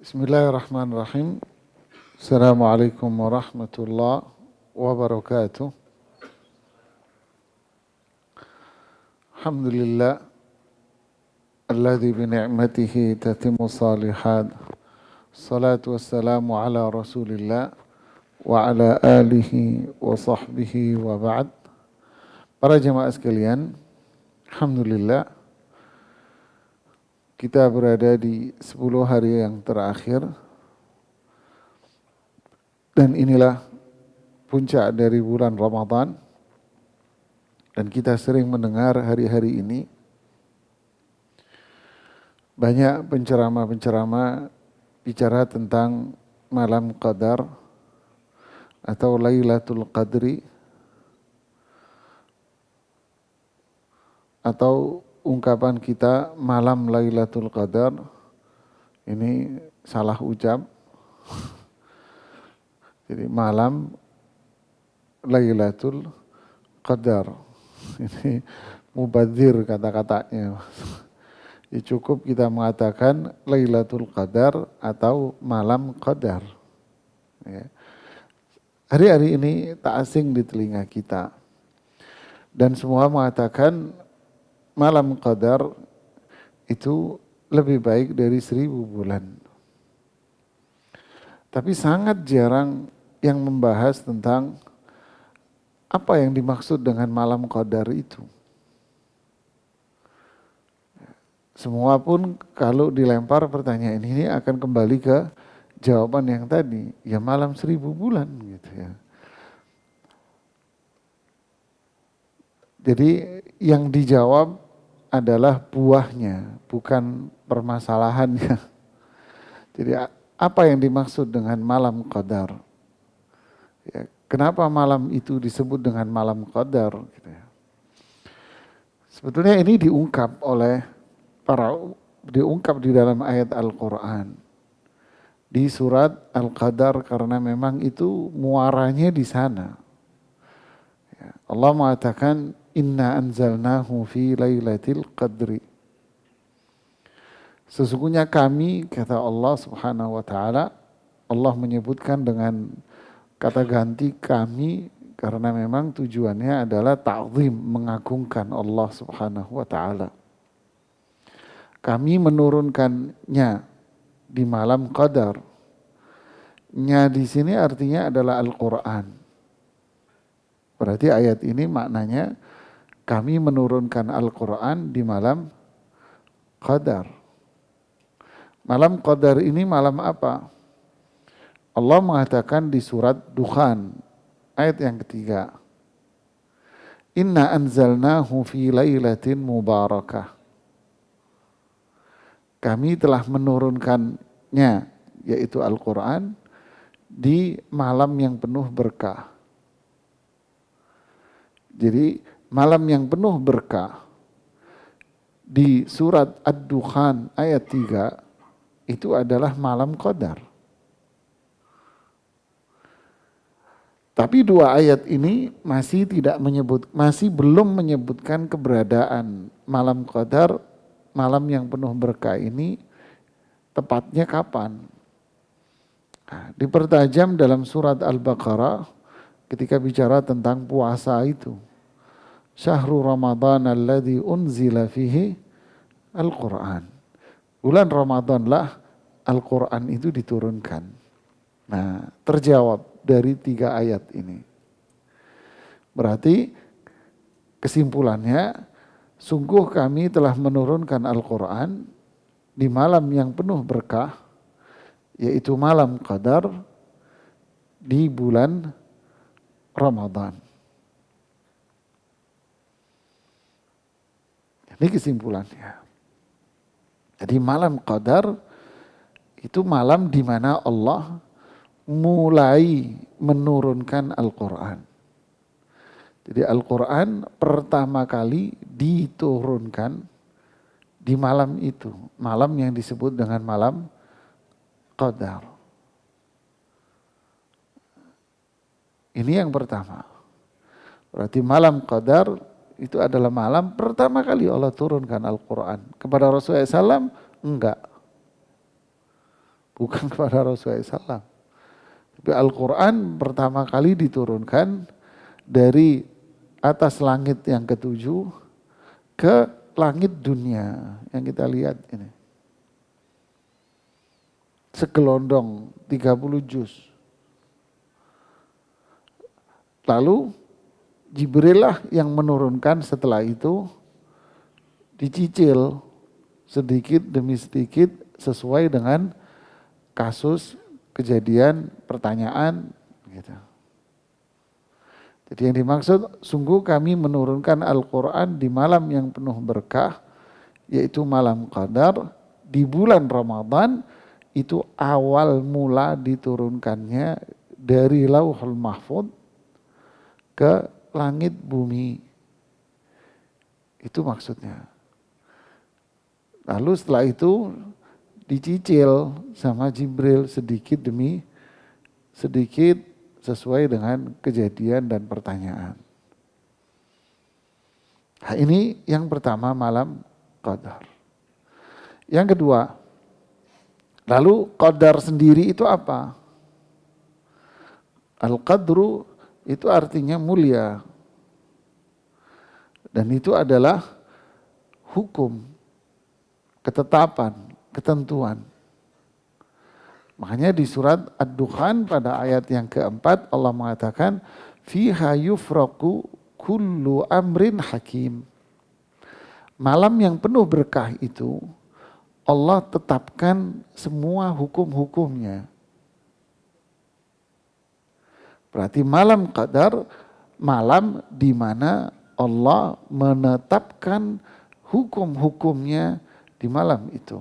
Bismillahirrahmanirrahim. Assalamualaikum warahmatullahi wabarakatuh. Alhamdulillah alladzi bi ni'matihi tatimmu shalihat. Salatu wassalamu ala Rasulillah wa ala alihi wa sahbihi wa ba'd. Para jemaah sekalian, alhamdulillah kita berada di 10 hari yang terakhir dan inilah puncak dari bulan Ramadan dan kita sering mendengar hari-hari ini banyak penceramah-penceramah bicara tentang malam qadar atau Lailatul Qadri atau ungkapan kita malam Lailatul Qadar ini salah ucap. Jadi malam Lailatul Qadar ini mubadzir kata-katanya. Ya, cukup kita mengatakan Lailatul Qadar atau malam Qadar. Ya. Hari-hari ini tak asing di telinga kita. Dan semua mengatakan malam Qadar itu lebih baik dari 1000 bulan. Tapi sangat jarang yang membahas tentang apa yang dimaksud dengan malam Qadar itu. Semua pun kalau dilempar pertanyaan ini akan kembali ke jawaban yang tadi, ya malam 1000 bulan gitu ya. Jadi yang dijawab adalah buahnya, bukan permasalahannya. Jadi apa yang dimaksud dengan malam Qadar? Ya, kenapa malam itu disebut dengan malam Qadar? Gitu ya. Sebetulnya ini diungkap di dalam ayat Al-Quran. Di surat Al-Qadar karena memang itu muaranya di sana. Ya, Allah mengatakan Inna anzalnahu fi lailatul qadri. Sesungguhnya kami, kata Allah subhanahu wa ta'ala, Allah menyebutkan dengan kata ganti kami karena memang tujuannya adalah ta'zim, mengagungkan Allah subhanahu wa ta'ala. Kami menurunkannya di malam qadar. Nya di sini artinya adalah Al-Quran. Berarti ayat ini maknanya kami menurunkan Al-Quran di malam Qadar. Malam Qadar ini malam apa? Allah mengatakan di surat Dukhan, ayat yang ketiga. Inna anzalnahu fi lailatin mubarakah. Kami telah menurunkannya, yaitu Al-Quran, di malam yang penuh berkah. Jadi malam yang penuh berkah di surat Ad-Dukhan ayat 3 itu adalah malam Qadar. Tapi dua ayat ini masih belum menyebutkan keberadaan malam Qadar, malam yang penuh berkah ini tepatnya kapan. Nah, dipertajam dalam surat Al-Baqarah ketika bicara tentang puasa itu. Syahrul Ramadan alladzi unzila fihi Al-Quran. Bulan Ramadanlah Al-Quran itu diturunkan. Nah, terjawab dari 3 ayat ini. Berarti kesimpulannya, sungguh kami telah menurunkan Al-Quran di malam yang penuh berkah, yaitu malam Qadar di bulan Ramadan. Ini kesimpulannya. Jadi malam Qadar itu malam di mana Allah mulai menurunkan Al-Quran. Jadi Al-Quran pertama kali diturunkan di malam itu. Malam yang disebut dengan malam Qadar. Ini yang pertama. Berarti malam Qadar itu adalah malam pertama kali Allah turunkan Al-Quran. Kepada Rasulullah SAW enggak. bukan kepada Rasulullah SAW. Tapi Al-Quran pertama kali diturunkan dari atas langit yang ketujuh ke langit dunia yang kita lihat ini. Segelondong 30 juz. Lalu Jibril lah yang menurunkan setelah itu, dicicil sedikit demi sedikit sesuai dengan kasus, kejadian, pertanyaan gitu. Jadi yang dimaksud, sungguh kami menurunkan Al-Quran di malam yang penuh berkah, yaitu malam Qadar, di bulan Ramadan, itu awal mula diturunkannya dari Lauhul Mahfuz ke langit bumi. Itu maksudnya. Lalu setelah itu dicicil sama Jibril sedikit demi sedikit sesuai dengan kejadian dan pertanyaan. Nah, ini yang pertama malam Qadar. Yang kedua, lalu Qadar sendiri itu apa? Al-Qadru itu artinya mulia. Dan itu adalah hukum, ketetapan, ketentuan. Makanya di surat Ad-Dukhan pada ayat yang keempat Allah mengatakan fiha yufraqu kullu amrin hakim. Malam yang penuh berkah itu Allah tetapkan semua hukum-hukumnya. Berarti malam Qadar, malam di mana Allah menetapkan hukum-hukumnya di malam itu.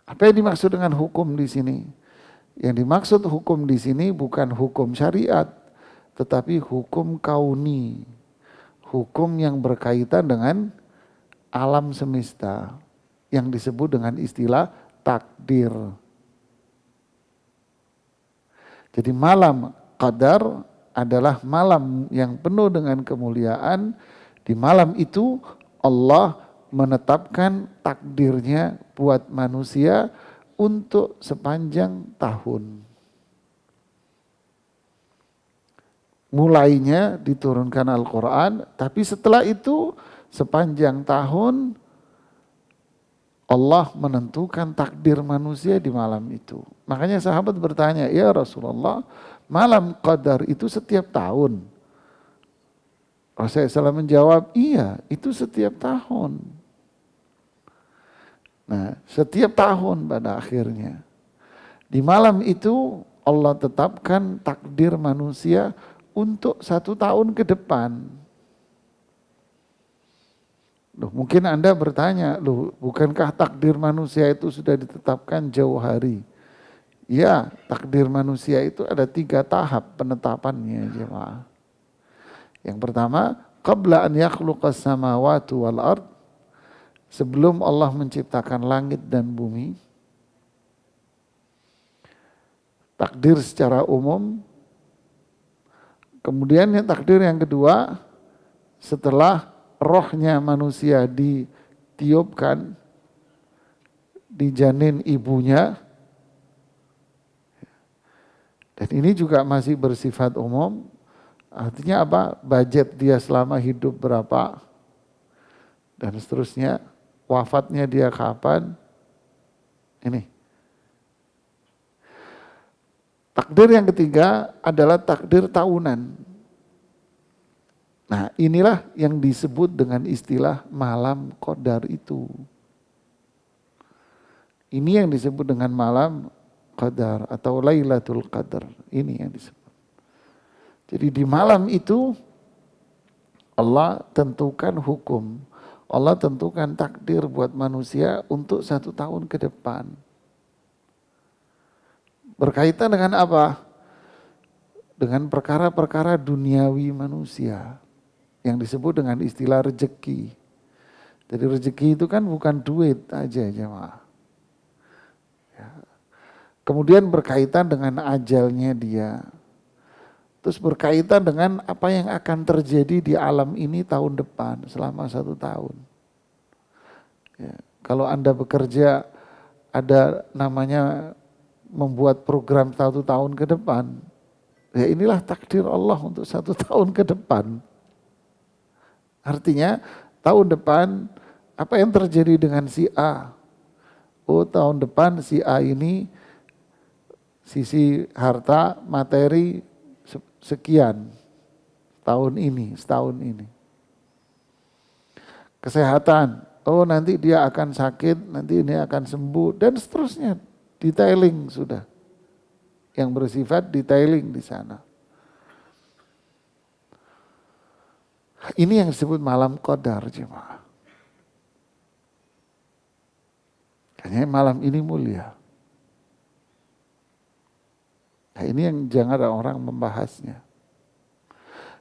Apa yang dimaksud dengan hukum di sini? Yang dimaksud hukum di sini bukan hukum syariat, tetapi hukum kauni. Hukum yang berkaitan dengan alam semesta, yang disebut dengan istilah takdir. Jadi malam Qadar adalah malam yang penuh dengan kemuliaan. Di malam itu Allah menetapkan takdirnya buat manusia untuk sepanjang tahun. Mulainya diturunkan Al-Quran, tapi setelah itu sepanjang tahun Allah menentukan takdir manusia di malam itu. Makanya sahabat bertanya, ya Rasulullah, malam Qadar itu setiap tahun? Rasulullah SAW menjawab, iya, itu setiap tahun. Nah, setiap tahun pada akhirnya. Di malam itu Allah tetapkan takdir manusia untuk 1 tahun ke depan. Loh, mungkin Anda bertanya, loh, bukankah takdir manusia itu sudah ditetapkan jauh hari? Ya, takdir manusia itu ada 3 tahap penetapannya, jemaah. Yang pertama, qabla an yakhluqas samawati wal ard, sebelum Allah menciptakan langit dan bumi. Takdir secara umum. Kemudian takdir yang kedua, setelah rohnya manusia ditiupkan di janin ibunya. Dan ini juga masih bersifat umum. Artinya apa? Budget dia selama hidup berapa. Dan seterusnya. Wafatnya dia kapan. Ini. Takdir yang ketiga adalah takdir tahunan. Nah, inilah yang disebut dengan istilah malam Qadar itu. Ini yang disebut dengan malam Qadar atau Lailatul Qadar. Ini yang disebut. Jadi di malam itu Allah tentukan hukum. Allah tentukan takdir buat manusia untuk 1 tahun ke depan. Berkaitan dengan apa? Dengan perkara-perkara duniawi manusia. Yang disebut dengan istilah rezeki. Jadi rezeki itu kan bukan duit aja jemaah. Ya. Kemudian berkaitan dengan ajalnya dia. Terus berkaitan dengan apa yang akan terjadi di alam ini tahun depan selama 1 tahun. Ya. Kalau Anda bekerja ada namanya membuat program 1 tahun ke depan. Ya inilah takdir Allah untuk 1 tahun ke depan. Artinya tahun depan apa yang terjadi dengan si A? Oh tahun depan si A ini sisi harta materi sekian setahun ini. Kesehatan, oh nanti dia akan sakit, nanti ini akan sembuh dan seterusnya. Detailing sudah. Yang bersifat detailing di sana. Ini yang disebut malam qadar jemaah. Kayaknya malam ini mulia. Nah ini yang jangan ada orang membahasnya.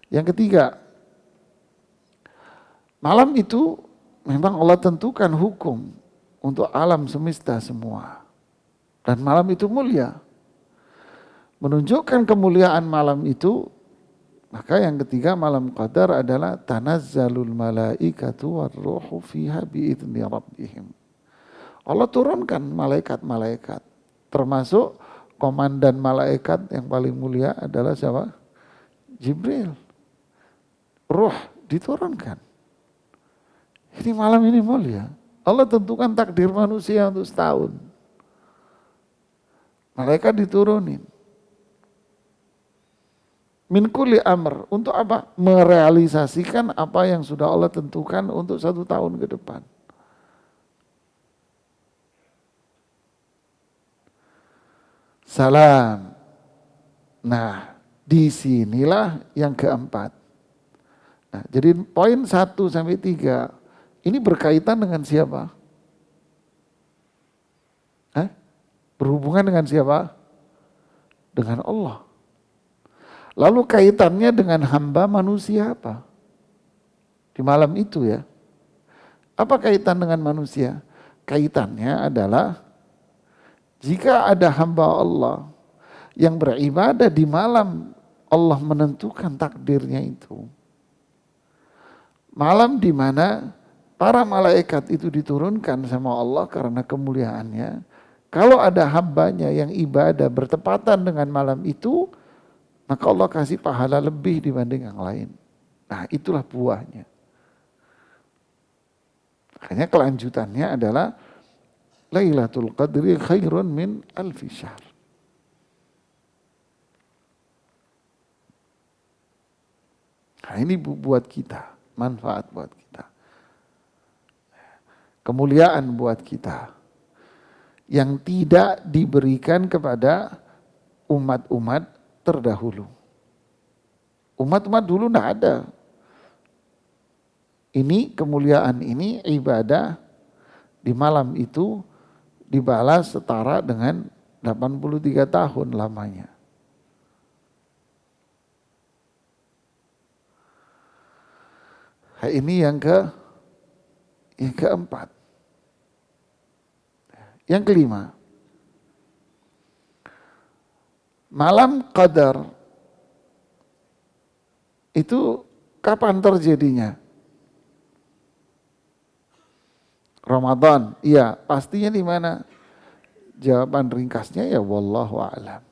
Yang ketiga, malam itu memang Allah tentukan hukum untuk alam semesta semua. Dan malam itu mulia. Menunjukkan kemuliaan malam itu, maka yang ketiga malam qadar adalah tanazzalul malaikatu warruhu fiha biidzni rabbihim. Allah turunkan malaikat-malaikat, termasuk komandan malaikat yang paling mulia adalah siapa? Jibril. Ruh diturunkan. Ini malam ini mulia. Allah tentukan takdir manusia untuk setahun. Malaikat diturunin. Min kulli amr. Untuk apa? Merealisasikan apa yang sudah Allah tentukan untuk 1 tahun ke depan. Salam. Nah, disinilah yang keempat. Nah, jadi poin 1 sampai 3 ini berkaitan dengan siapa? Berhubungan dengan siapa? Dengan Allah. Lalu kaitannya dengan hamba manusia apa? Di malam itu ya. Apa kaitan dengan manusia? Kaitannya adalah jika ada hamba Allah yang beribadah di malam Allah menentukan takdirnya itu. Malam di mana para malaikat itu diturunkan sama Allah karena kemuliaannya. Kalau ada hambanya yang ibadah bertepatan dengan malam itu, maka Allah kasih pahala lebih dibanding yang lain. Nah itulah buahnya. Makanya kelanjutannya adalah Lailatul Qadri khairun min alfi syahr. Nah ini buat kita, manfaat buat kita. Kemuliaan buat kita. Yang tidak diberikan kepada umat-umat terdahulu. Umat-umat dulu tidak ada. Ini kemuliaan ini ibadah di malam itu dibalas setara dengan 83 tahun lamanya. Nah, ini yang keempat. Yang kelima, malam qadar itu kapan terjadinya? Ramadan, iya, pastinya di mana? Jawaban ringkasnya ya wallahu a'lam.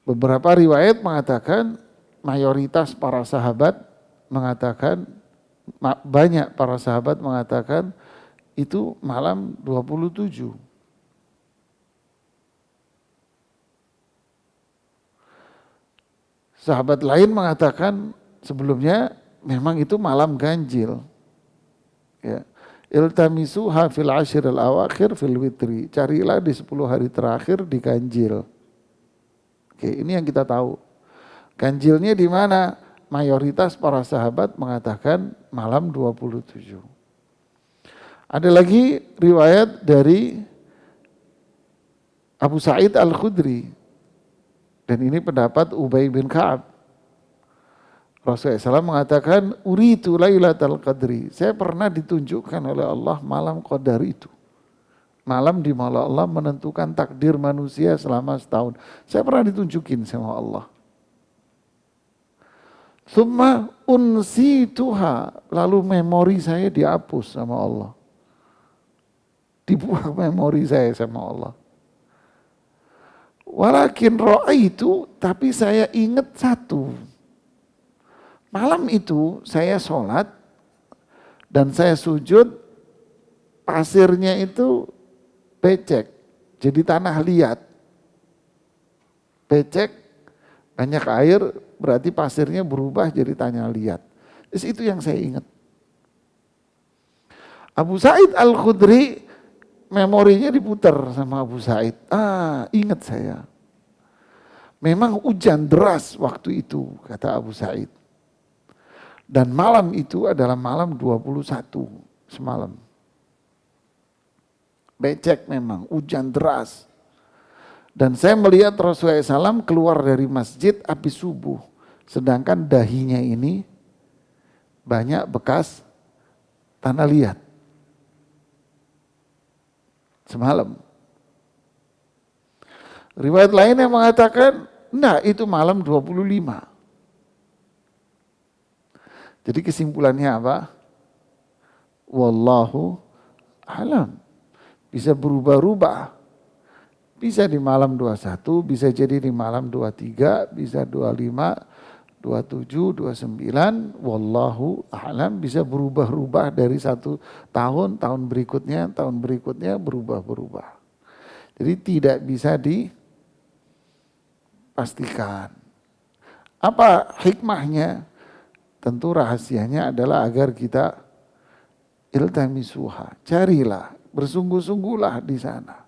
Beberapa riwayat mengatakan mayoritas para sahabat mengatakan, banyak para sahabat mengatakan itu malam 27. Sahabat lain mengatakan sebelumnya memang itu malam ganjil. Ya. Iltamisuha fil ashir al-awakhir fil witri. Carilah di 10 hari terakhir di ganjil. Oke, ini yang kita tahu. Ganjilnya di mana? Mayoritas para sahabat mengatakan malam 27. Ada lagi riwayat dari Abu Sa'id Al-Khudri. Dan ini pendapat Ubay bin Ka'ab. Rasulullah SAW mengatakan, Uritu Lailatul Qadri. Saya pernah ditunjukkan oleh Allah malam qadar itu. Malam di mana Allah menentukan takdir manusia selama setahun. Saya pernah ditunjukin sama Allah. Summa unsituha. Lalu memori saya dihapus sama Allah. Dibuang memori saya sama Allah. Walakin itu, tapi saya ingat satu. Malam itu saya sholat dan saya sujud, pasirnya itu becek, jadi tanah liat. Becek, banyak air, berarti pasirnya berubah jadi tanah liat. Itu yang saya ingat. Abu Sa'id Al-Khudri, memorinya diputar sama Abu Sa'id. Ingat saya. Memang hujan deras waktu itu, kata Abu Sa'id. Dan malam itu adalah malam 21 semalam. Becek memang, hujan deras. Dan saya melihat Rasulullah SAW keluar dari masjid habis subuh. Sedangkan dahinya ini banyak bekas tanah liat. Semalam. Riwayat lain yang mengatakan, nah itu malam 25. Jadi kesimpulannya apa? Wallahu alam. Bisa berubah-ubah. Bisa di malam 21, bisa jadi di malam 23, bisa 25, 27, 29, wallahu a'lam, bisa berubah-ubah dari satu tahun, tahun berikutnya berubah-berubah. Jadi tidak bisa dipastikan. Apa hikmahnya? Tentu rahasianya adalah agar kita iltamisuha, carilah, bersungguh-sungguhlah di sana.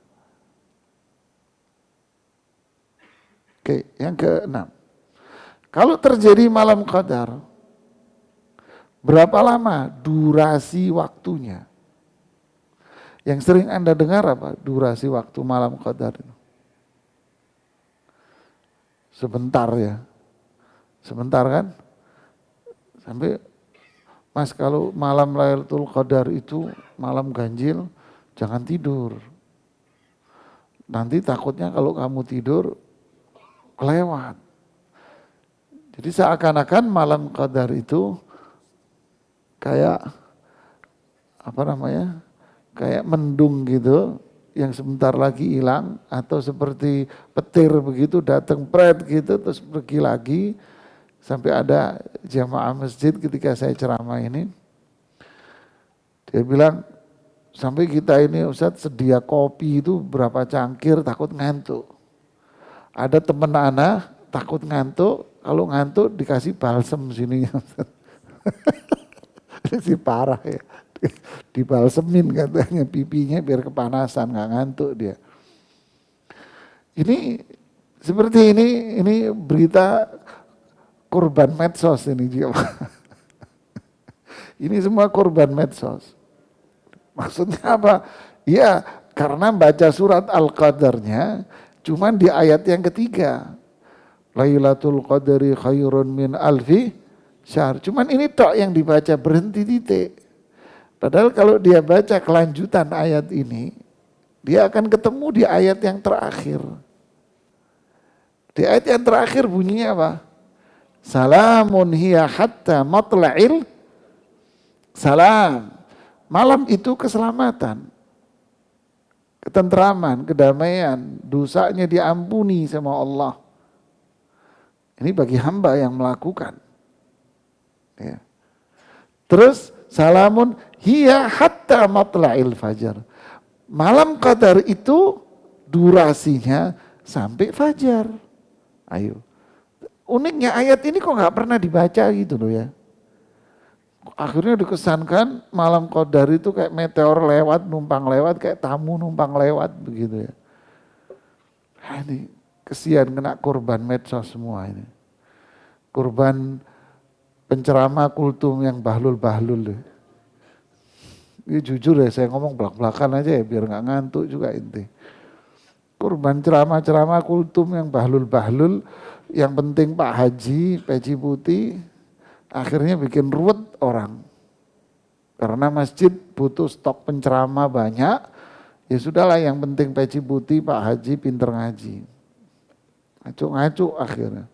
Oke, yang keenam. Kalau terjadi malam qadar, berapa lama durasi waktunya? Yang sering Anda dengar apa? Durasi waktu malam qadar itu. Sebentar ya. Sebentar kan? Sampai, Mas kalau malam Lailatul Qadar itu malam ganjil, jangan tidur. Nanti takutnya kalau kamu tidur, kelewat. Jadi seakan-akan malam qadar itu kayak kayak mendung gitu yang sebentar lagi hilang, atau seperti petir begitu datang pret gitu terus pergi lagi. Sampai ada jamaah masjid ketika saya ceramah ini, dia bilang, sampai kita ini Ustadz sedia kopi itu berapa cangkir takut ngantuk. Ada teman anak takut ngantuk, kalau ngantuk dikasih balsem sini. Ini sih parah ya. Dibalsemin katanya pipinya biar kepanasan, nggak ngantuk dia. Ini seperti ini berita korban medsos ini dia. Ini semua korban medsos. Maksudnya apa? Ya karena baca surat Al-Qadarnya cuman di ayat yang ketiga. Lailatul Qadri khairun min alfi syahr. Cuman ini tok yang dibaca, berhenti titik. Padahal kalau dia baca kelanjutan ayat ini, dia akan ketemu di ayat yang terakhir. Di ayat yang terakhir bunyinya apa? Salamun hiya hatta matla'il salam. Malam itu keselamatan, ketentraman, kedamaian, dosanya diampuni sama Allah. Ini bagi hamba yang melakukan. Ya. Terus salamun hiya hatta matla'il fajar. Malam qadar itu durasinya sampai fajar. Ayo. Uniknya ayat ini kok nggak pernah dibaca gitu loh ya. Akhirnya dikesankan malam qadar itu kayak meteor lewat, numpang lewat, kayak tamu numpang lewat begitu ya. Ini kesian kena korban medsos semua ini. Korban penceramah kultum yang bahlul-bahlul. Ini jujur ya saya ngomong belak-belakan aja ya biar nggak ngantuk juga inti. Korban ceramah-ceramah kultum yang bahlul-bahlul, yang penting Pak Haji, peci putih, akhirnya bikin ruwet orang. Karena masjid butuh stok penceramah banyak, ya sudahlah yang penting peci putih, Pak Haji pinter ngaji. Ngacu-ngacu akhirnya.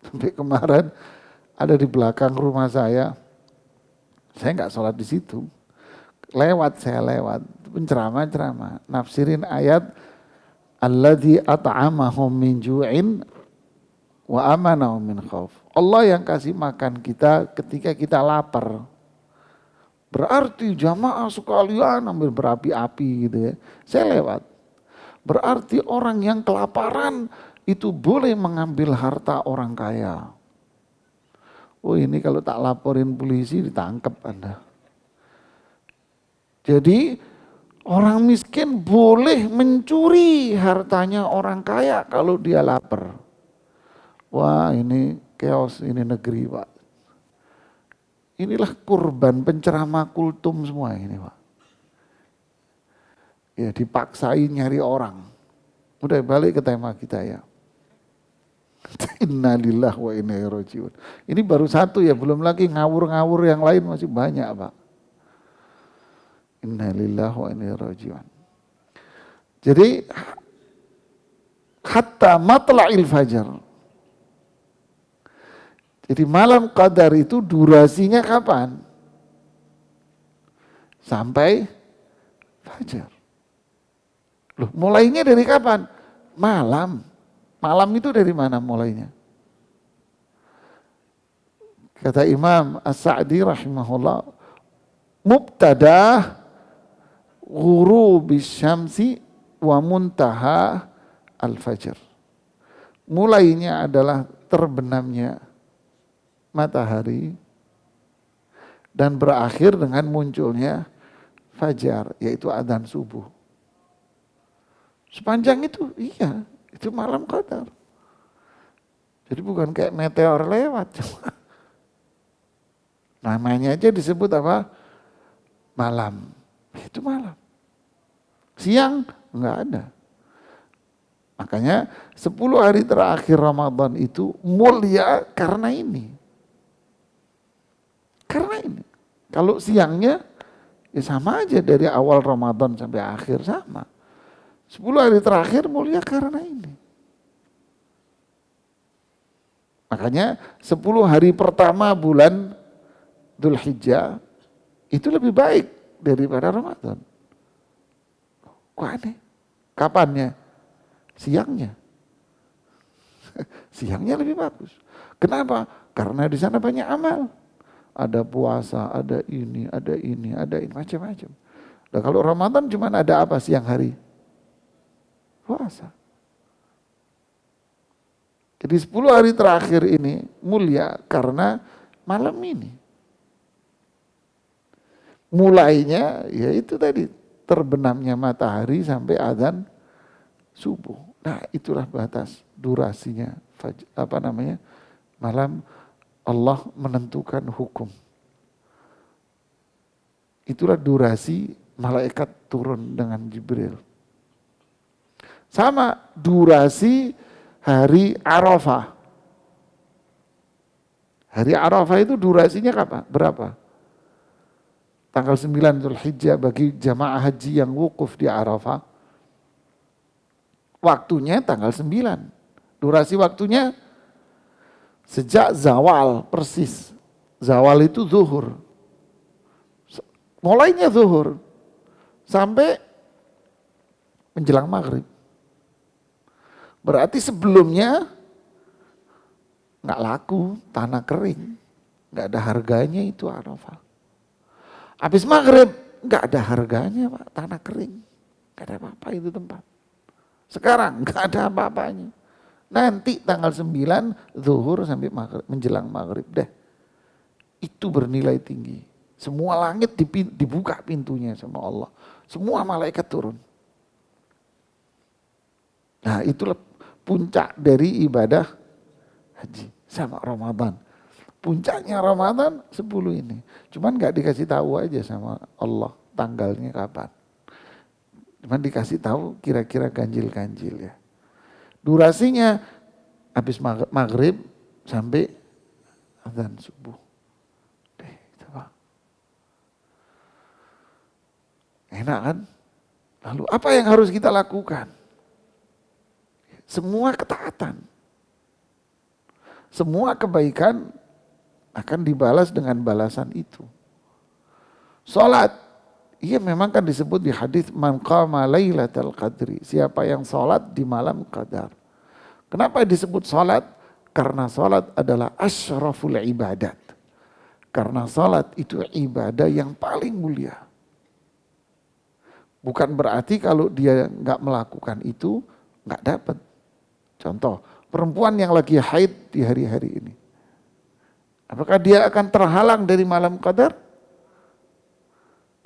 Sampai kemarin ada di belakang rumah saya nggak sholat di situ. Saya lewat, penceramah-ceramah. Nafsirin ayat alladzi at'amahum min ju'in wa amanahum min khauf. Allah yang kasih makan kita ketika kita lapar. Berarti jamaah sekalian ambil berapi-api gitu ya. Saya lewat. Berarti orang yang kelaparan itu boleh mengambil harta orang kaya. Oh ini kalau tak laporin polisi ditangkap Anda. Jadi orang miskin boleh mencuri hartanya orang kaya kalau dia lapar. Wah ini chaos ini negeri Pak. Inilah kurban penceramah kultum semua ini Pak. Ya dipaksain nyari orang. Udah balik ke tema kita ya. Innalillahi wa inna ilaihi raji'un. Ini baru satu ya, belum lagi ngawur-ngawur yang lain masih banyak Pak. Innalillahi wa inna ilaihi raji'un. Jadi hatta matla'il fajar. Jadi malam qadar itu durasinya kapan? Sampai fajar. Loh, mulainya dari kapan? Malam. Malam itu dari mana mulainya? Kata Imam As-Sa'di rahimahullah, mubtada ghurubis syamsi wa muntaha al-fajr. Mulainya adalah terbenamnya matahari dan berakhir dengan munculnya fajar, yaitu adzan subuh. Sepanjang itu, iya, itu malam qadar. Jadi bukan kayak meteor lewat. Namanya aja disebut apa? Malam. Itu malam. Siang enggak ada. Makanya 10 hari terakhir Ramadan itu mulia karena ini. Karena ini. Kalau siangnya ya sama aja dari awal Ramadan sampai akhir sama. 10 hari terakhir mulia karena ini. Makanya 10 hari pertama bulan Dzulhijjah itu lebih baik daripada Ramadan. Kok aneh? Kapannya? Siangnya. Siangnya lebih bagus. Kenapa? Karena di sana banyak amal. Ada puasa, ada ini, macam-macam. Nah, kalau Ramadan cuma ada apa siang hari? Puasa. Jadi 10 hari terakhir ini mulia karena malam ini. Mulainya ya itu tadi terbenamnya matahari sampai adzan subuh. Nah, itulah batas durasinya malam Allah menentukan hukum. Itulah durasi malaikat turun dengan Jibril. Sama durasi hari Arafah. Hari Arafah itu durasinya kapan? Berapa? Tanggal 9 Dzulhijjah bagi jamaah haji yang wukuf di Arafah. Waktunya tanggal 9. Durasi waktunya sejak zawal persis. Zawal itu zuhur. Mulainya zuhur sampai menjelang maghrib. Berarti sebelumnya nggak laku, tanah kering, nggak ada harganya itu Arafah. Habis maghrib nggak ada harganya Pak, tanah kering, nggak ada apa-apa itu tempat. Sekarang nggak ada apa-apanya. Nanti tanggal 9 zuhur sampai maghrib, menjelang maghrib deh. Itu bernilai tinggi. Semua langit dibuka pintunya sama Allah. Semua malaikat turun. Nah itulah puncak dari ibadah haji sama Ramadan. Puncaknya Ramadan 10 ini. Cuman gak dikasih tahu aja sama Allah tanggalnya kapan. Cuman dikasih tahu kira-kira ganjil-ganjil ya. Durasinya habis maghrib sampai adzan subuh. Itu Pak. Enak kan? Lalu apa yang harus kita lakukan? Semua ketaatan. Semua kebaikan akan dibalas dengan balasan itu. Salat Iya memang kan disebut di hadis man qama lailatal qadri, siapa yang sholat di malam qadar. Kenapa disebut sholat? Karena sholat adalah asyraful ibadat. Karena sholat itu ibadah yang paling mulia. Bukan berarti kalau dia nggak melakukan itu nggak dapat. Contoh, perempuan yang lagi haid di hari-hari ini. Apakah dia akan terhalang dari malam qadar?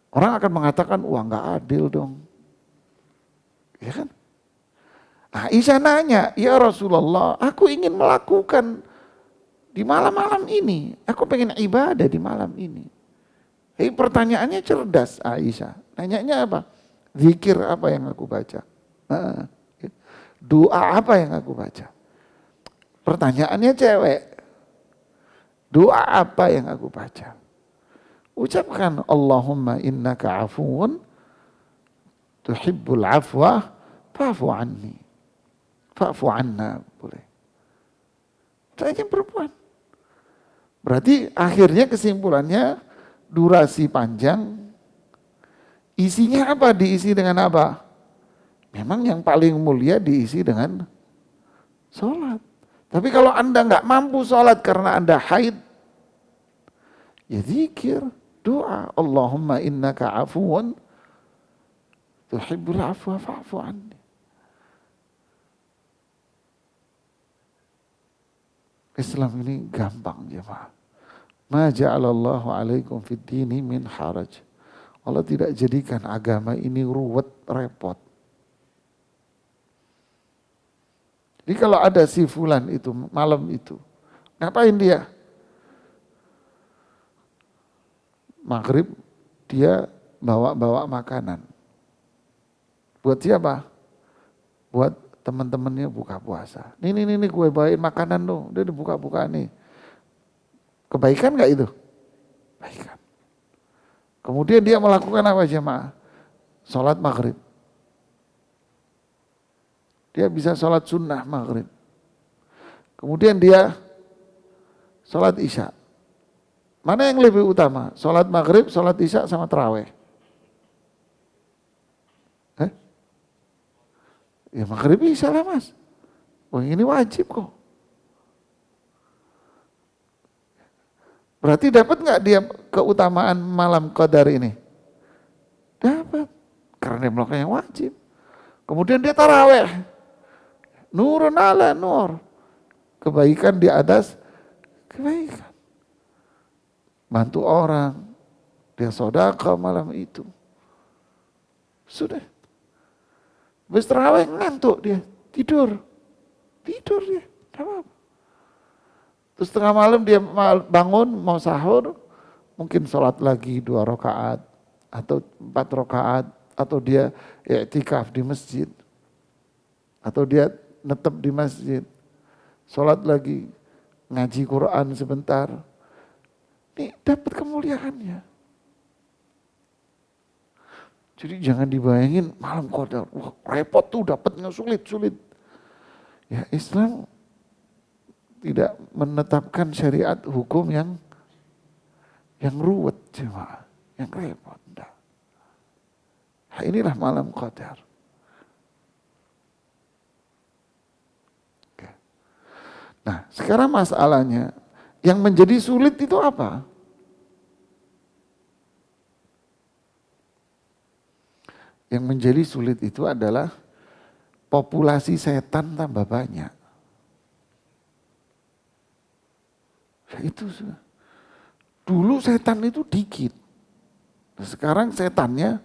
Orang akan mengatakan, wah nggak adil dong. Ya kan? Aisyah nanya, ya Rasulullah, aku ingin melakukan di malam-malam ini. Aku pengen ibadah di malam ini. Pertanyaannya cerdas Aisyah. Nanyanya apa? Zikir apa yang aku baca? Doa apa yang aku baca? Pertanyaannya cewek. Doa apa yang aku baca? Ucapkan Allahumma innaka afuun tuhibbul afwa fa'fu anni. Fa'fu anna boleh. Saya perempuan. Berarti akhirnya kesimpulannya durasi panjang, isinya apa? Diisi dengan apa? Memang yang paling mulia diisi dengan sholat. Tapi kalau Anda nggak mampu sholat karena Anda haid, ya zikir, doa. Allahumma innaka afuun tuhibbul afwa fa'fu anni. Islam ini gampang jemaah. Ma ja'alallahu alaikum fid dini min haraj. Allah tidak jadikan agama ini ruwet, repot. Jadi kalau ada si fulan itu malam itu, ngapain dia? Maghrib dia bawa-bawa makanan. Buat siapa? Buat teman-temannya buka puasa. Nih gue bawain makanan dong, dia dibuka-buka nih. Kebaikan gak itu? Kebaikan. Kemudian dia melakukan apa jemaah? Sholat maghrib. Dia bisa sholat sunnah maghrib. Kemudian dia sholat isya. Mana yang lebih utama? Sholat maghrib, sholat isya sama taraweh? Ya maghrib isya lah mas. Oh ini wajib kok. Berarti dapat nggak dia keutamaan malam qadar ini? Dapat. Karena dia melakukan yang wajib. Kemudian dia taraweh. Nurun ala nur. Kebaikan di atas kebaikan. Bantu orang. Dia sedekah malam itu. Sudah. Habis taraweh ngantuk dia. Tidur dia. Tidak apa-apa. Terus tengah malam dia bangun mau sahur. Mungkin sholat lagi 2 rakaat. Atau 4 rakaat. Atau dia i'tikaf di masjid. Atau dia netep di masjid. Sholat lagi. Ngaji Quran sebentar. Nih dapat kemuliaannya. Jadi jangan dibayangin malam qadar. Wah repot tuh dapatnya sulit. Ya Islam tidak menetapkan syariat hukum yang ruwet cuma. Yang repot. Enggak. Nah, inilah malam qadar. Nah sekarang masalahnya yang menjadi sulit itu apa? Yang menjadi sulit itu adalah populasi setan tambah banyak. Ya itu sudah. Dulu setan itu dikit. Sekarang setannya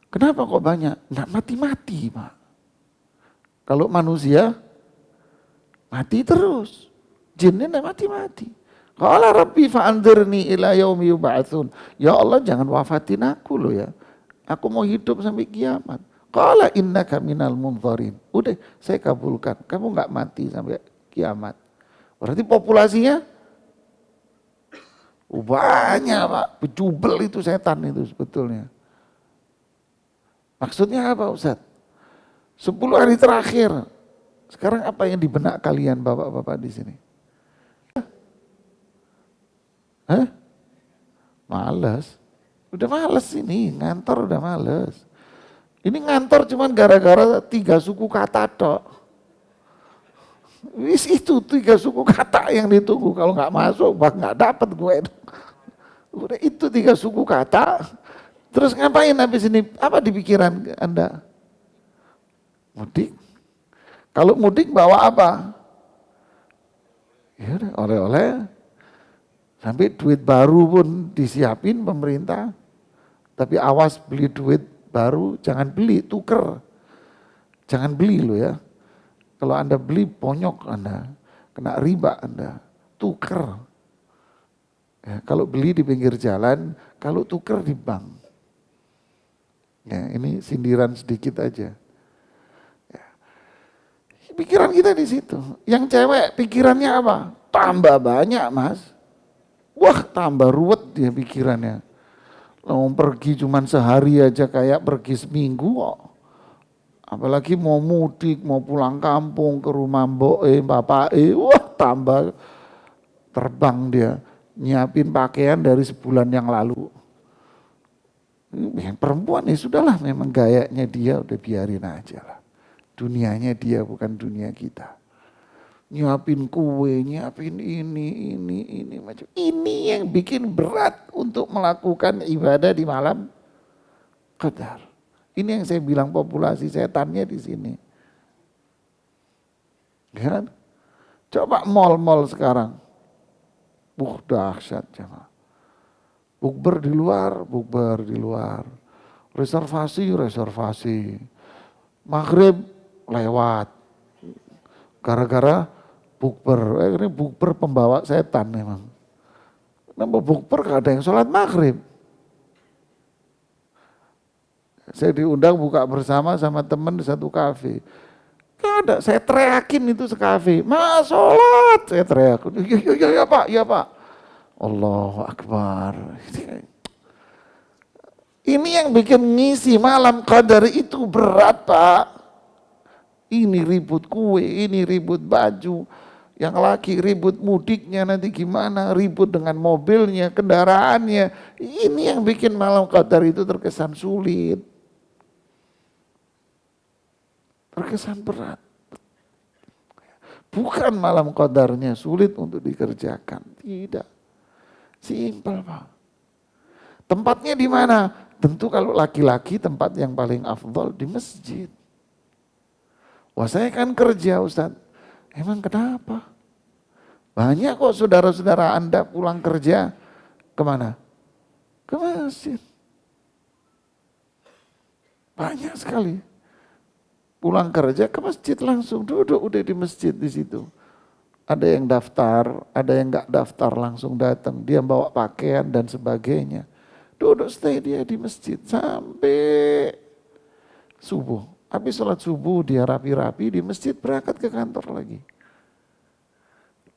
kenapa kok banyak? Nggak mati-mati Pak. Kalau manusia mati terus. Jinnya nggak mati-mati. Qala rabbi fa'anzirni ila yaumi yub'atsun. Ya Allah jangan wafatin aku loh ya. Aku mau hidup sampai kiamat. Qala innaka minal munzarin. Udah saya kabulkan. Kamu nggak mati sampai kiamat. Berarti populasinya banyak Pak. Bejubel itu setan itu sebetulnya. Maksudnya apa Ustaz? 10 hari terakhir. Sekarang apa yang di benak kalian bapak-bapak di sini? Hah? Malas. Udah males ini, ngantor udah males. Ini ngantor cuman gara-gara 3 suku kata tok. Wis itu 3 suku kata yang ditunggu. Kalau nggak masuk, nggak dapat gue. Udah itu 3 suku kata. Terus ngapain habis ini? Apa di pikiran Anda? Mudik. Kalau mudik bawa apa? Ya udah oleh-oleh. Sampai duit baru pun disiapin pemerintah. Tapi awas beli duit baru, jangan beli, tuker. Jangan beli lo ya. Kalau Anda beli ponyok Anda, kena riba Anda, tuker. Ya, kalau beli di pinggir jalan, kalau tuker di bank. Ya, ini sindiran sedikit aja. Ya. Pikiran kita di situ. Yang cewek pikirannya apa? Tambah banyak mas. Wah tambah ruwet dia pikirannya. Mau pergi cuman sehari aja kayak pergi seminggu kok. Apalagi mau mudik, mau pulang kampung ke rumah mbok bapak wah tambah terbang dia. Nyiapin pakaian dari sebulan yang lalu. Yang perempuan ya sudahlah memang gayanya dia udah biarin aja lah. Dunianya dia bukan dunia kita. Nyiapin kue, nyiapin ini macam ini yang bikin berat untuk melakukan ibadah di malam Qadar. Ini yang saya bilang populasi setannya di sini. Kan? Coba mal-mal sekarang. Dahsyat jemaah. Bukber di luar. Reservasi. Maghrib lewat. Gara-gara bukber, ini bukber pembawa setan memang. Kenapa bukber gak ada yang sholat maghrib? Saya diundang buka bersama sama teman di satu kafe. Gak ada, saya teriakin itu sekafe. Mas sholat, saya teriak. Ya pak. Allahu Akbar. Ini yang bikin ngisi malam Qadar itu berat pak. Ini ribut kue, ini ribut baju. Yang laki ribut mudiknya nanti gimana, ribut dengan mobilnya, kendaraannya. Ini yang bikin malam Qadar itu terkesan sulit. Terkesan berat. Bukan malam Qadarnya sulit untuk dikerjakan. Tidak. Simpel Pak. Tempatnya di mana? Tentu kalau laki-laki tempat yang paling afdal di masjid. Wah saya kan kerja Ustadz. Emang kenapa? Banyak kok saudara-saudara Anda pulang kerja kemana? Ke masjid. Banyak sekali. Pulang kerja ke masjid langsung duduk udah di masjid di situ. Ada yang daftar, ada yang nggak daftar langsung datang. Dia bawa pakaian dan sebagainya. Duduk stay dia di masjid sampai subuh. Habis sholat subuh dia rapi-rapi di masjid berangkat ke kantor lagi.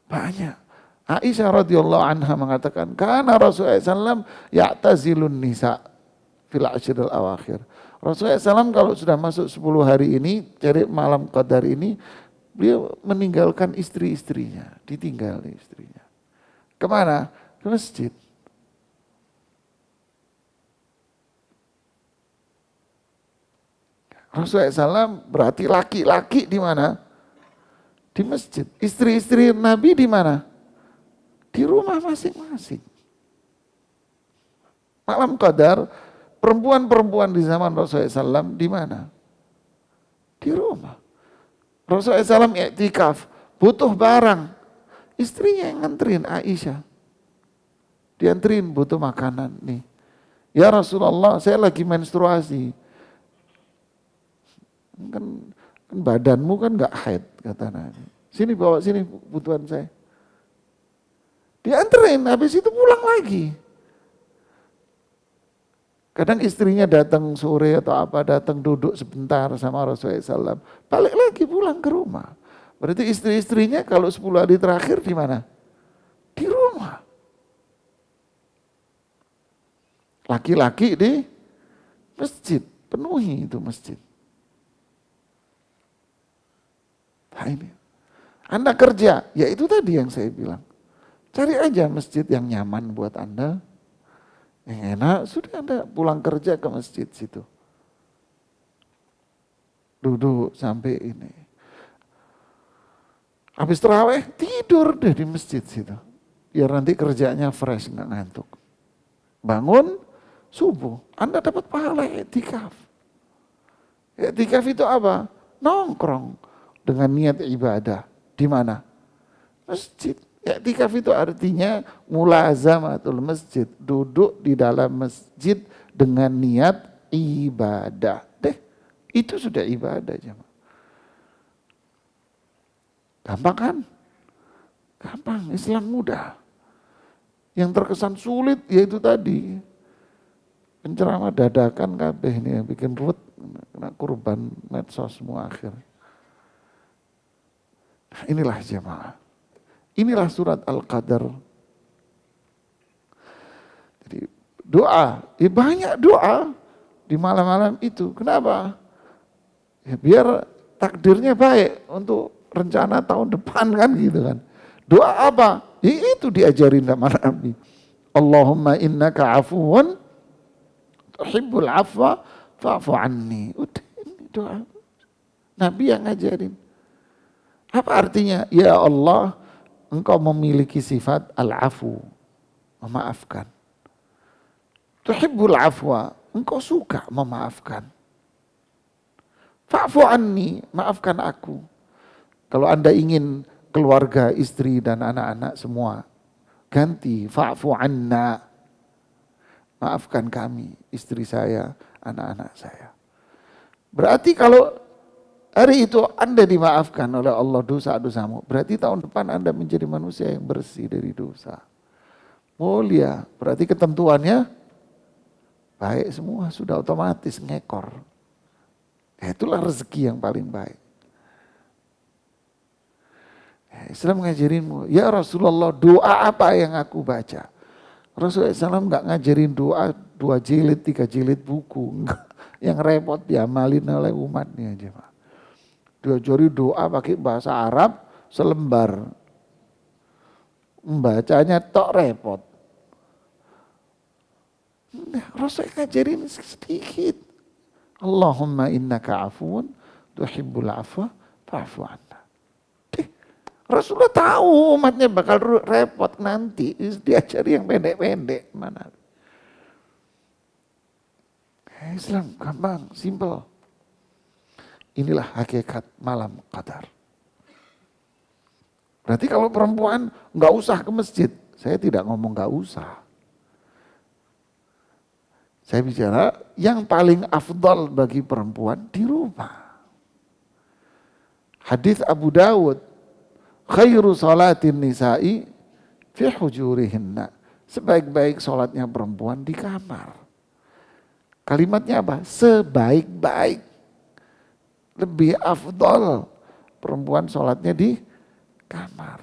Banyak. Aisyah radhiyallahu anha mengatakan, karena Rasulullah SAW ya'tazilun nisa fil ashril awakhir. Rasulullah SAW kalau sudah masuk 10 hari ini, cari malam Qadar ini, beliau meninggalkan istri-istrinya, ditinggal istrinya. Kemana? Ke masjid. Rasulullah SAW berarti laki-laki di mana? Di masjid. Istri-istri Nabi di mana? Di rumah masing-masing. Malam Qadar, perempuan-perempuan di zaman Rasulullah SAW di mana? Di rumah. Rasulullah SAW i'tikaf, butuh barang. Istrinya yang nganterin Aisyah. Dianterin butuh makanan nih. Ya Rasulullah, saya lagi menstruasi. Kan badanmu kan gak haid kata Nabi. Sini bawa sini kebutuhan saya. Dianterin, habis itu pulang lagi. Kadang istrinya datang sore atau apa, datang duduk sebentar sama Rasulullah SAW. Balik lagi pulang ke rumah. Berarti istri-istrinya kalau 10 hari terakhir di mana? Di rumah. Laki-laki di masjid, penuhi itu masjid. Nah ini, Anda kerja, ya itu tadi yang saya bilang. Cari aja masjid yang nyaman buat Anda, Yang enak sudah Anda pulang kerja ke masjid situ. Duduk sampai ini. Habis terawih tidur deh di masjid situ. Biar nanti kerjanya fresh, nggak ngantuk. Bangun subuh, Anda dapat pahala i'tikaf. I'tikaf itu apa? Nongkrong dengan niat ibadah. Di mana? Masjid. I'tikaf itu artinya mulazamatul masjid. Duduk di dalam masjid dengan niat ibadah. Itu sudah ibadah jemaah. Gampang kan? Gampang, Islam mudah. Yang terkesan sulit yaitu tadi. Penceramah dadakan kabeh ini yang bikin ruwet, kena kurban medsos semua akhir. Inilah jemaah. Inilah surat Al-Qadar. Jadi doa, banyak doa di malam-malam itu. Kenapa? Ya biar takdirnya baik untuk rencana tahun depan kan gitu kan. Doa apa? Ya itu diajarin sama Nabi. Allahumma innaka afuun tuhibbul afwa fa'fu anni. Udah ini doa. Nabi yang ngajarin. Apa artinya? Ya Allah, engkau memiliki sifat al-afu, memaafkan. Tuhibbul afwa, engkau suka memaafkan. Fa'fu anni, maafkan aku. Kalau Anda ingin keluarga, istri dan anak-anak semua, ganti fa'fu anna. Maafkan kami, istri saya, anak-anak saya. Berarti kalau hari itu Anda dimaafkan oleh Allah dosa-dosamu, berarti tahun depan Anda menjadi manusia yang bersih dari dosa. Mulia, berarti ketentuannya baik semua, sudah otomatis ngekor. Ya, itulah rezeki yang paling baik. Islam ngajarinmu, ya Rasulullah doa apa yang aku baca? Rasulullah SAW nggak ngajarin doa 2 jilid, 3 jilid buku. Enggak. Yang repot diamalin oleh umatnya aja Pak. Diajari doa pakai bahasa Arab selembar. Membacanya tok repot. Nah, Rasulullah ngajarin sedikit. Allahumma innaka afuun tuhibbul afwa fa'fu anna. Rasulullah tahu umatnya bakal repot nanti, diajari yang pendek-pendek. Mana? Islam gampang, simple. Inilah hakikat malam qadar. Berarti kalau perempuan nggak usah ke masjid, saya tidak ngomong nggak usah. Saya bicara yang paling afdal bagi perempuan di rumah. Hadis Abu Dawud, khairu salatin nisa'i fi hujurihinna. Sebaik-baik sholatnya perempuan di kamar. Kalimatnya apa? Sebaik-baik. Lebih afdal perempuan sholatnya di kamar.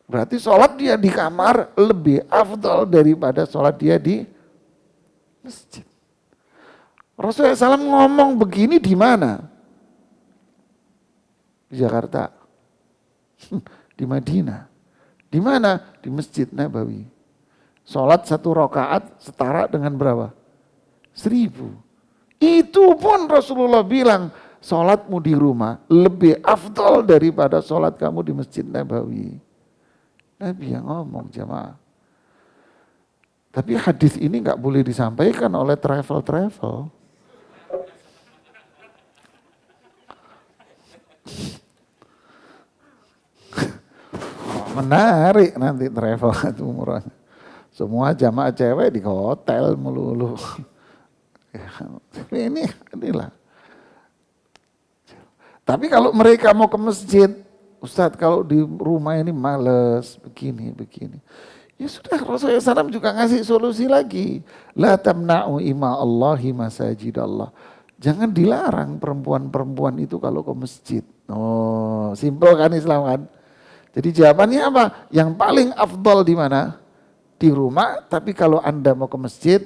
Berarti sholat dia di kamar lebih afdal daripada sholat dia di masjid. Rasulullah SAW ngomong begini di mana? Di Jakarta, di Madinah. Di mana? Di Masjid Nabawi. Sholat 1 rakaat setara dengan berapa? 1000. Itu pun Rasulullah bilang, sholatmu di rumah lebih afdal daripada sholat kamu di Masjid Nabawi. Nabi yang ngomong jemaah. Tapi hadis ini nggak boleh disampaikan oleh travel-travel. Menarik nanti travel itu umrohnya. Semua jamaah cewek di hotel melulu. Inilah. Tapi kalau mereka mau ke masjid, Ustadz kalau di rumah ini males, begini. Ya sudah, Rasulullah SAW juga ngasih solusi lagi. La tamna'u ima Allahi masajid Allah. Jangan dilarang perempuan-perempuan itu kalau ke masjid. Oh, simpel kan Islam kan? Jadi jawabannya apa? Yang paling afdal di mana? Di rumah, tapi kalau Anda mau ke masjid,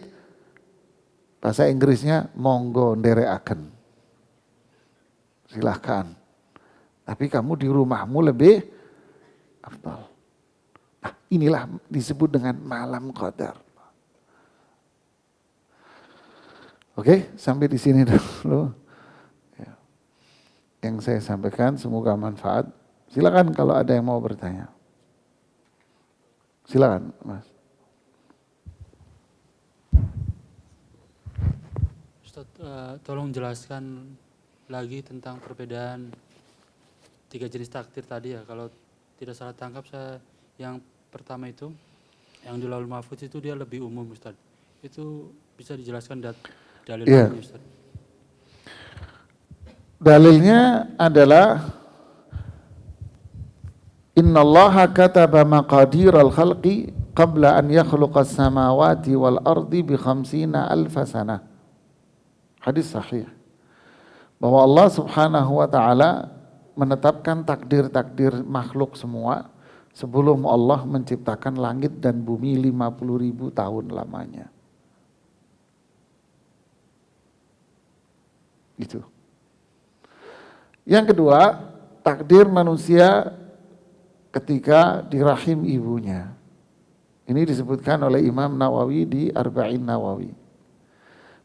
bahasa Inggrisnya monggo nderekaken. Silahkan. Tapi kamu di rumahmu lebih afdal. Nah, inilah disebut dengan malam qadar. Oke, sampai di sini dulu. Ya. Yang saya sampaikan semoga manfaat. Silakan kalau ada yang mau bertanya. Silakan, Mas. Ustaz, tolong jelaskan lagi tentang perbedaan 3 jenis takdir tadi ya. Kalau tidak salah tangkap saya yang pertama itu, yang di Lauhul Mahfuz itu dia lebih umum Ustaz. Itu bisa dijelaskan dalilnya Ustaz? Dalilnya adalah Innallaha kataba maqadiral khalqi qabla an yakhluqas samawati wal ardi bi 50,000 sanah. Hadis sahih. Bahwa Allah Subhanahu wa taala menetapkan takdir-takdir makhluk semua sebelum Allah menciptakan langit dan bumi 50.000 tahun lamanya. Itu. Yang kedua, takdir manusia ketika di rahim ibunya. Ini disebutkan oleh Imam Nawawi di Arba'in Nawawi.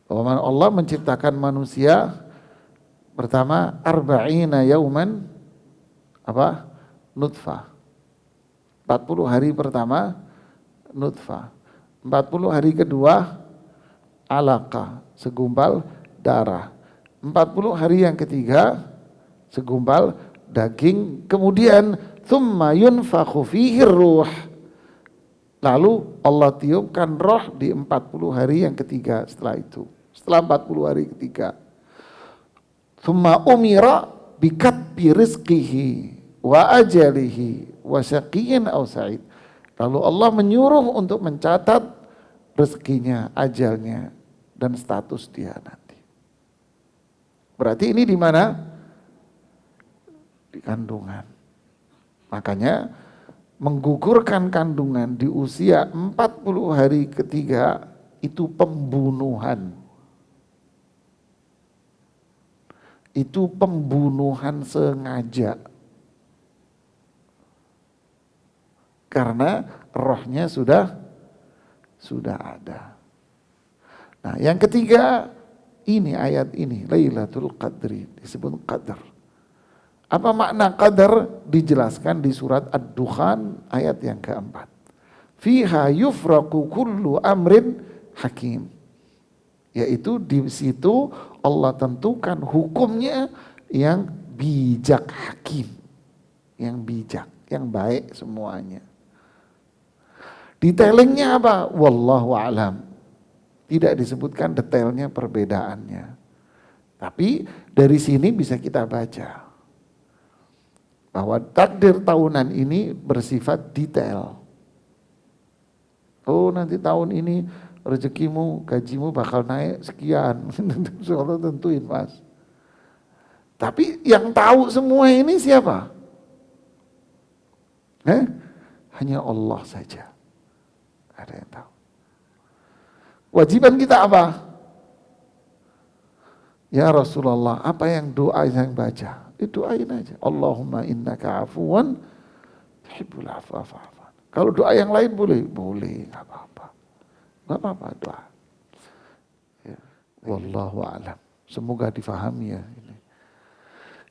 Bahwa Allah menciptakan manusia pertama arba'ina yauman nutfah. 40 hari pertama nutfah. 40 hari kedua alaqah, segumpal darah. 40 hari yang ketiga segumpal daging, kemudian thumma yunfakhu fihi ruh. Lalu Allah tiupkan roh di 40 hari yang ketiga setelah itu. Setelah 40 hari ketiga. Thumma umira bikatbi rizqihi wa ajalihi wa syaqiyyin aw sa'id. Lalu Allah menyuruh untuk mencatat rezekinya, ajalnya, dan status dia nanti. Berarti ini di mana? Di kandungan. Makanya menggugurkan kandungan di usia 40 hari ketiga itu pembunuhan. Itu pembunuhan sengaja. Karena rohnya sudah ada. Nah, yang ketiga ini ayat ini Lailatul Qadri disebut qadar. Apa makna qadar? Dijelaskan di surat Ad-Dukhan ayat yang keempat. Fiha yufraqu kullu amrin hakim. Yaitu di situ Allah tentukan hukumnya yang bijak, hakim. Yang bijak, yang baik semuanya. Detailingnya apa? Wallahu a'lam. Tidak disebutkan detailnya perbedaannya. Tapi dari sini bisa kita baca bahwa takdir tahunan ini bersifat detail. Oh, nanti tahun ini rezekimu, gajimu bakal naik sekian. Allah tentuin, Mas. Tapi yang tahu semua ini siapa? Hanya Allah saja. Ada yang tahu. Wajiban kita apa? Ya Rasulullah, apa yang doa yang baca? Doain aja. Allahumma innaka afuwan tuhibbul afwa fa'fu. Kalau doa yang lain boleh, enggak apa-apa. Enggak apa-apa doa. Ya. Wallahu a'lam. Semoga difahami ya ini.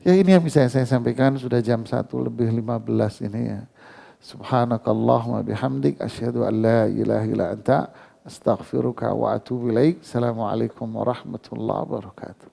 Ya ini yang bisa saya sampaikan, sudah jam 1:15 ini ya. Subhanakallahumma bihamdik asyhadu an la ilaha illa anta astaghfiruka wa atubu ilaik. Assalamualaikum warahmatullahi wabarakatuh.